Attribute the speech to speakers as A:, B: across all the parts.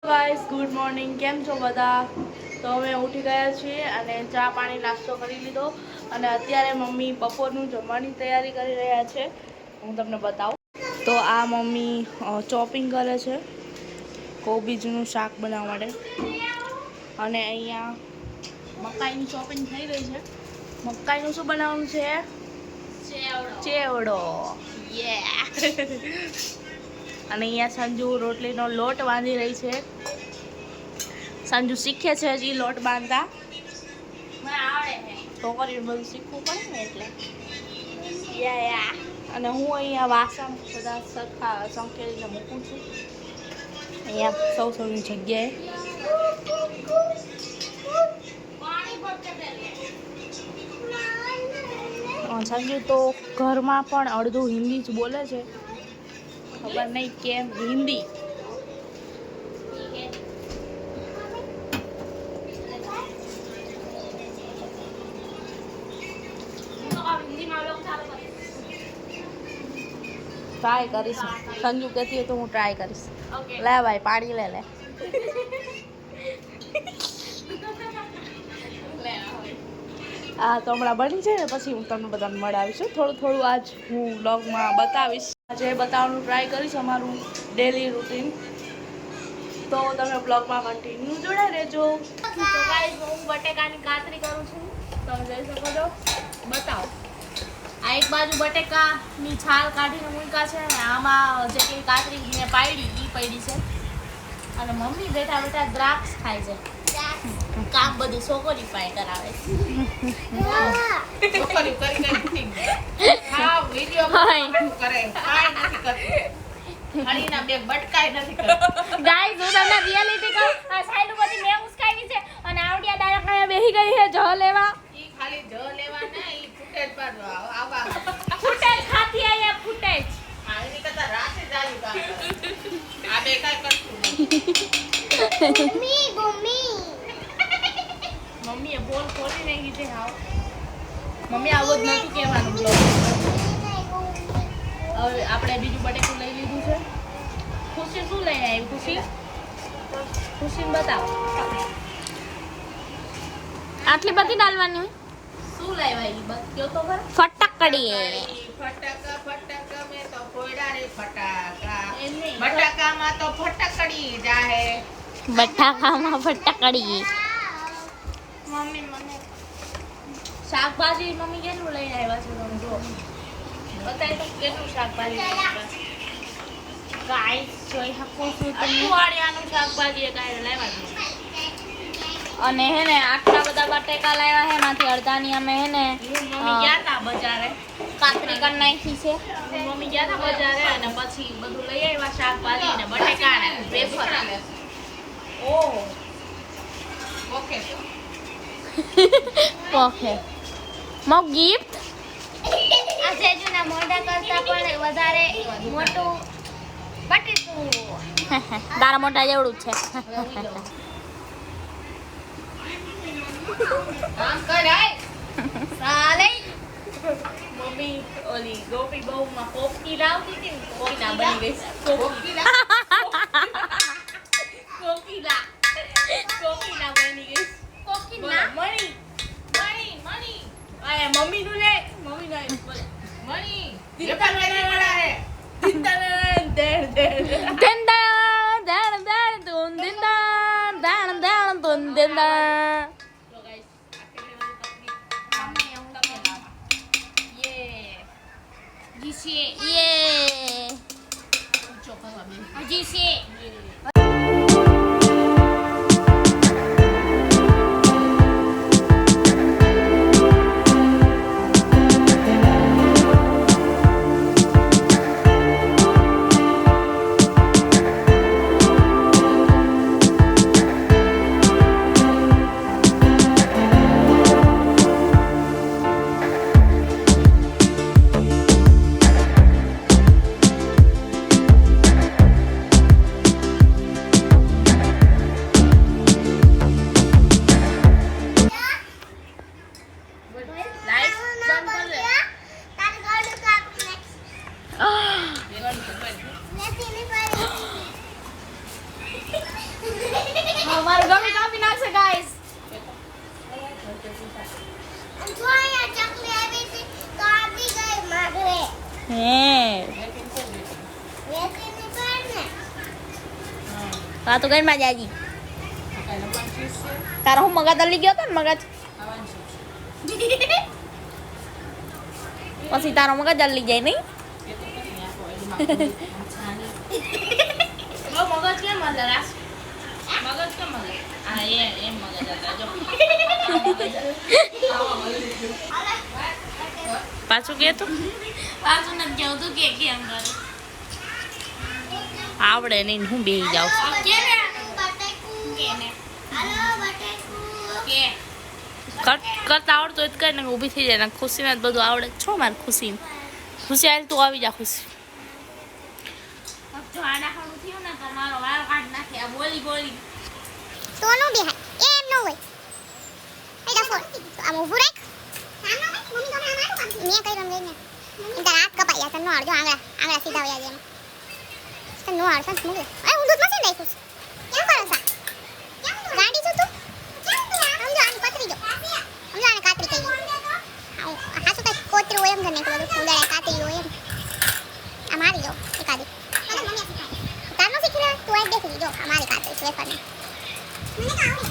A: Guys good morning, કેમ છો બધા? તો અમે ઉઠી ગયા છીએ અને ચા પાણી નાસ્તો કરી લીધો અને અત્યારે મમ્મી બપોરનું જમવાની તૈયારી કરી રહ્યા છે. હું તમને બતાવું તો આ મમ્મી ચોપિંગ કરે છે કોબીજનું શાક બનાવવા માટે અને અહીંયા મકાઈની ચોપિંગ થઈ ગઈ છે. મકાઈનું શું બનાવવાનું છે? ચેવડો. યે. અને અહીંયા સંજુ રોટલીનો લોટ બાંધી રહી છે. સંજુ શીખે છે હજી લોટ બાંધતા. છોકરીને બધું શીખવું પડે ને એટલે. યા અને હું અહીંયા વાસણ બધા સરખા સંકેલીને મૂકું છું અહીંયા સૌની જગ્યાએ. સંજુ તો ઘરમાં પણ અડધું હિન્દી જ બોલે છે, ખબર નહીં કેમ. હિન્દી ટ્રાય કરીશ. સંજુ કહેતી હોય તો હું ટ્રાય કરીશ. લે ભાઈ પાણી લે. હા તો હમણાં બની છે ને પછી હું તમને બધાને મળાવીશું. થોડું આજ હું વ્લોગમાં બતાવીશ. આજે બતાવવાનું ટ્રાય કરીશ અમારું ડેલી રૂટીન. તો તમે બ્લોગમાં કન્ટિન્યુ જોડાઈ રહેજો. તો ગાઈસ હું બટેકાની કાતરી કરું છું, તમે જોઈ શકો છો. બતાવો. આ એક બાજુ બટેકાની છાલ કાઢીને મૂક્યા છે અને આમાં જેટલી કાતરી મેં પાડી એ પડી છે અને મમ્મી બેઠા બેઠા દ્રાક્ષ ખાય છે. કામ બધું છોકરી પાય કરાવે છે. છોકરી કરી હા વિડિયો કરે કાઈ નથી કરતી. હણીના બે બટકાઈ નથી કરતી. ગાઈસ હું તમને રિયાલિટી કહું, આ સાઈડ બધી મેં ઉસ્કાવી છે અને આવડિયા ડાયરેક્ટ બેહી ગઈ છે જ લેવા. ઈ ખાલી જ લેવા ના, ઈ ફૂટેજ પાડવા આવા ફૂટેજ ખાતી આયા ફૂટેજ. આ એની કરતા રાતે જ આવ્યું કામ. આ બે કાઈ કરતું મમ્મી મમ્મીએ બોલ ખોલી નાખી છે. હાવ મમ્મી આવું જ નથી કહેવાનું બ્લોગ. હવે આપણે બીજું બટેકું લઈ લીધું છે. ખુશી શું લઈને આવી? ખુશીને બતાવો.
B: આટલી બધી ડાલવાની
A: શું લાવ્યા? બસ કયો તો ખરા.
B: ફટાકડી.
A: ફટાકા મે તો ફોડા રે ફટાકા. બટાકામાં તો ફટાકડી જાહે.
B: બટાકામાં ફટાકડી.
A: મમ્મી શાકભાજી મમ્મી કેટલું લઈને આવ્યા છે તમે જો બતાય તો કેટલું શાકભાજી ગાઈસ જોઈ શકો છો તમે. અઠવાડિયાનું શાકભાજી કાંઈ લાવ્યા છે
B: અને હે ને આટલા બધા બટેકા લાવ્યા છે, એમાંથી અડધાની અમે હે ને
A: મમ્મી ગયા હતા બજારે
B: કાતરી કરી નાખી છે.
A: મમ્મી ગયા હતા બજારે અને પછી બધું લઈ આવ્યા શાકભાજી ને બટેકા ને વેફર. ઓહ ઓકે
B: ઓકે મો ગિફ્ટ
C: આ સેજુના મોઢા કરતા પણ વધારે મોટું બટેકું.
B: તારા મોટા જેવડું છે.
A: આમ કર આય સાલે. મમ્મી ઓલી ગોપી બહુમાં કોફી લાવતી હતી ને કોફી ના બની ગઈ. કોફી ના બની ગઈ. કોફી ના મણી આયા મમ્મી નું લે. મમ્મી ના બોલે મણી દીતા ને પડા હે. દીતા ને દેણ
B: તુન દિંદા.
A: તો ગાઈસ આખી યે
B: જીસી યે
A: ચોકવા બે
B: જીસી. હા તો ઘરમાં જાજી તારો હું મગજ અલી ગયો હતો ને મગજ પછી તારો મગજ અલી જાય નહીં
A: મગજ કેમ મળે રાસ મગજ કેમ મળે હા એમ મગજ હતા જો પાછું કે તું
B: પાછું નથી જાઉં તું કે કેમ કરે
A: આવડે નહીં હું બેહી જાઉં
B: કે ને કે
A: કરતા આવડતું હોય તો કઈ ને ઊભી થઈ જાય ને ખુશીને જ બધું આવડે છો મારે ખુશી આવેલ તું આવી જા ખુશી
B: જો આડાખડું થયું ને તો મારો વાળ કાઢ નાખે આ બોલી બોલી
C: સોનું બેહાય એમ ન હોય એડા ફોન આમ ઊભું રાખ મમ્મી તમે આ મારું કામ મેં કઈ રંગે ને ઇંતા હાથ કપાયા તને નો આડજો આંગળા સીધા વયા જાય તને નો આડ સંત મુગે એ ઊંધું મશીન રાખ્યું છે કેમ કરો સા ગાડી છો તું સમજો આને પતરી જો સમજો આને કાતરી કહી હાસુ કઈ કોતરી હોય એમ ઘર નહીં બધું ફૂલડા કાતરી હોય એમ આ મારી જો એકાદી તારનો શીખી લે તું આ દેખી જો આ મારી કાતરી છે ફરને મને આવડે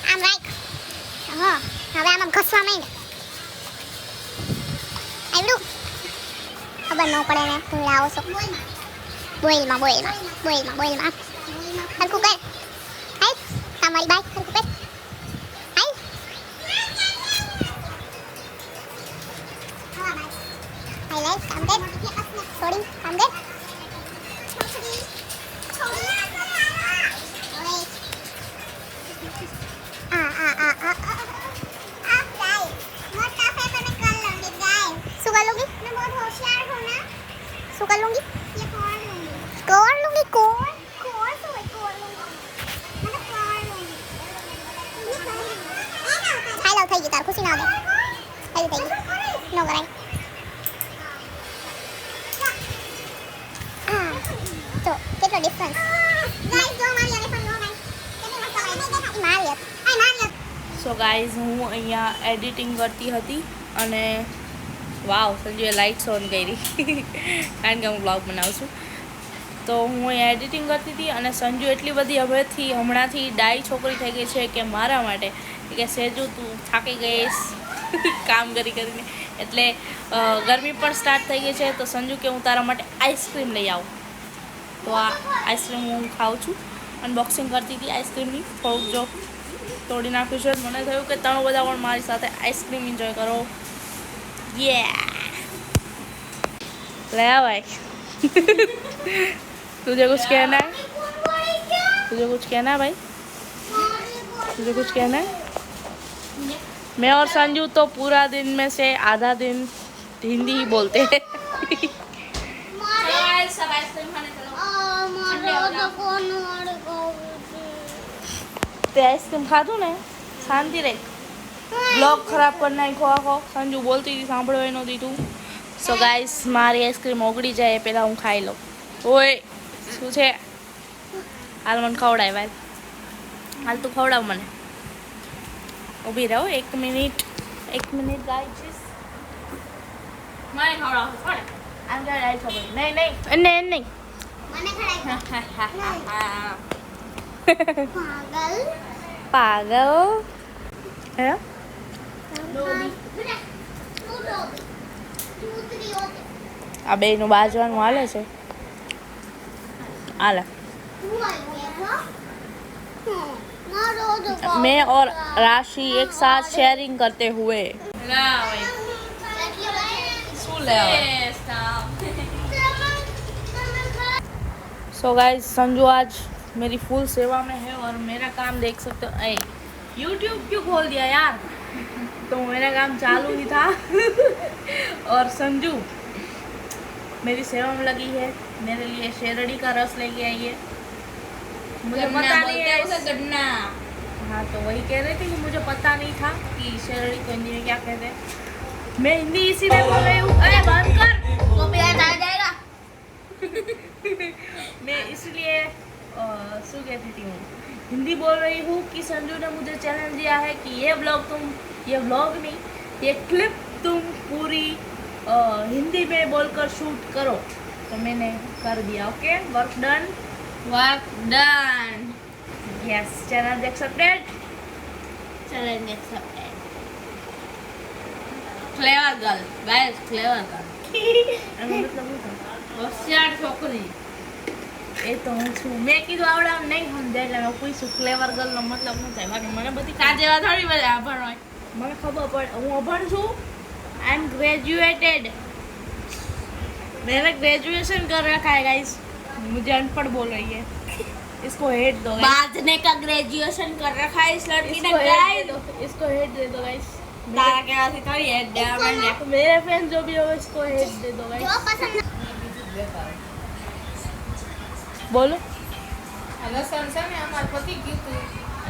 C: આમ રાખ હા હવે આમ ઘસવા માંડ આવડું ખબર ન પડે ને તું લાવો છો બોઈલમાં હરકું કર હાય તમારી બાઈક હરકું કર હાય હાય લાઈક કામ કર થોડી કામ કર શું कर लूंगी ये कोर लूंगी कोर तो कोर लूंगी मतलब कोर लूंगी हेलो થઈ ગઈ તાર ખુશી ના દે હેલો થઈ ગઈ નો કરાય તો કેટલો ડિફરન્સ ગાઈસ જો મારી આને પણ નો ગાઈસ કેટલી મસ્ત આવે મારી
A: સો ગાઈઝ હું અહીંયા એડિટિંગ કરતી હતી અને વાવ સંજુએ લાઇટ્સ ઓન કરી કારણ કે હું બ્લોગ બનાવું છું તો હું અહીંયા એડિટિંગ કરતી હતી અને સંજુ એટલી બધી હમણાંથી ડાઈ છોકરી થઈ ગઈ છે કે મારા માટે કે સેજુ તું થાકી ગઈશ કામ કરીને એટલે ગરમી પણ સ્ટાર્ટ થઈ ગઈ છે તો સંજુ કે હું તારા માટે આઈસ્ક્રીમ લઈ આવું તો આ આઈસ્ક્રીમ હું ખાઉં છું અનબોક્સિંગ કરતી હતી આઈસ્ક્રીમની થોડુંક જો તોડી નાખ્યું છે મને થયું કે તમે બધા પણ મારી સાથે આઈસ્ક્રીમ એન્જોય કરો ले आ भाई तुझे कुछ कहना है भाई तुझे कुछ कहना है मैं और संजू तो पूरा दिन में से आधा दिन हिंदी ही बोलते हैं
B: सब आइसक्रीम खाने चलो
A: ते आइसक्रीम खाधું ને શાંતિ રહે બ્લોગ ખરાબ કરી નાખ્યો આખો સંજુ બોલતી હતી સાંભળવા નહોતી તું સો ગાઈસ મારી આઈસ્ક્રીમ ઓગળી જાય પહેલાં હું ખાઈ લઉં ઓય શું છે હાલ મને ખવડાય ભાઈ હાલ તું ખવડાવ મને ઊભી રહો એક મિનિટ ગાઈસ
B: મને ખવડાવો છોડ
A: આમ ગાઈ ખબર નહીં એને
C: મને ખડાય
A: પાગલ હે આ બેયનું બાજવાનું હાલે છે હાલે मैं और राशि एक साथ शेयरिंग करते हुए
B: ના ભાઈ
A: શું सो गाइस संजू आज मेरी फुल सेवा में है और मेरा काम देख सकते हो यूट्यूब क्यों खोल दिया यार तो मेरा काम चालू ही था और संजू मेरी सेवा में लगी है मेरे लिए शेरड़ी का रस लेके आई है मुझे पता नहीं है
B: गन्ना
A: हाँ तो वही कह रहे थे कि मुझे पता नहीं था कि शेरड़ी को हिंदी में क्या कहते हैं मैं हिंदी इसीलिए बोल रही हूँ अरे बंद कर
B: कॉपीराइट आ जाएगा
A: मैं इसलिए शू कहती हूँ हिंदी बोल रही हूँ कि संजू ने मुझे चैलेंज दिया है कि ये व्लॉग नहीं ये क्लिप तुम पूरी हिंदी में बोलकर शूट करो, तो मैंने कर दिया। Okay, work done.
B: Work done.
A: Yes, channel accepted.
B: Challenge accepted. Clever girl guys, clever girl
A: मतलब
B: હોશિયાર છોકરી।
A: એ તો હું છું, મેં કીધું આવડા નહીં સમજાય એટલે મેં પૂછ્યું ક્લેવર ગર્લનો મતલબ શું થાય, બાકી મને બધી
B: આ જેવા થોડી બધા આભાર હોય।
A: મને ખબર પડે, હું અભણ છું। आई एम ग्रेजुएटेड, मैंने ग्रेजुएशन कर रखा है गाइस। मुझे अनपढ़ बोल रही है, इसको हेड दो guys।
B: बाजने का ग्रेजुएशन कर रखा है इस लड़की ने
A: इसको हेड दे
B: गाइस।
A: दो, इसको हेड दे दो गाइस।
B: तारा के वासी थोड़ी है डायमंड।
A: मेरे फ्रेंड जो भी हो इसको हेड दे दो गाइस।
C: જો પસંદ
A: बोलो।
D: લસણ છે ને અમાર પતિ ગયું તું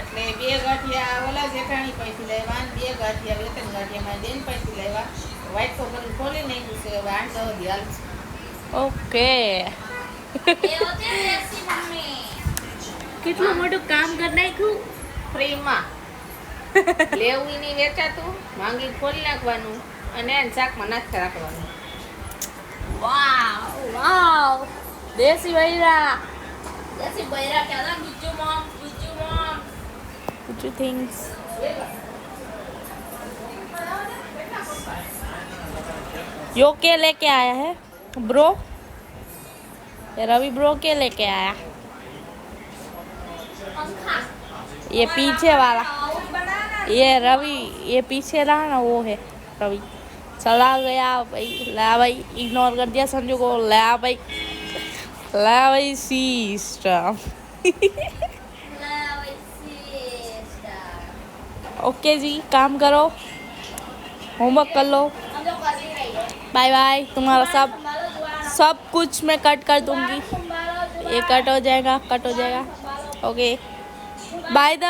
D: એટલે 2 ગાંઠિયા ઓલા જેઠાણી પૈસી લાવ્યા અને 2 ગાંઠિયા 2-3 ગાંઠિયા મારી બેન પૈસી લાવ્યા વ્હાઈટ પેપર ખોલી નાખ્યું છે હવે 8-10 દી હાલશે
A: ओके,
B: ये होती है देसी मम्मी।
A: કેટલું મોટું કામ કરી નાખ્યું।
D: ફ્રીમાં લેવું ઈ નહીં વેચાતું માંગી ખોલી નાખવાનું અને એને શાકમાં નાખી રાખવાનું
A: वाव वाव, देसी वैरा।
B: देसी बैरा क्या था? Gujju mom, Gujju mom.
A: कुछ थिंग्स। यो के लेके आया है ब्रो? ये रवि ब्रो के लेके आया?
B: पंखा।
A: ये पीछे वाला, ये रवि, ये पीछे रहा ना वो है रवि। चला गया भाई, ला भाई, इग्नोर कर दिया संजू को। ला भाई, ला भाई सिस्टम। ओके जी, काम करो, होमवर्क कर लो।
B: हम लोग कर ही रही है।
A: Bye bye. तुम्हारा सब कुछ मैं कट कर दूंगी, ये कट हो जाएगा, कट हो जाएगा। Okay, by the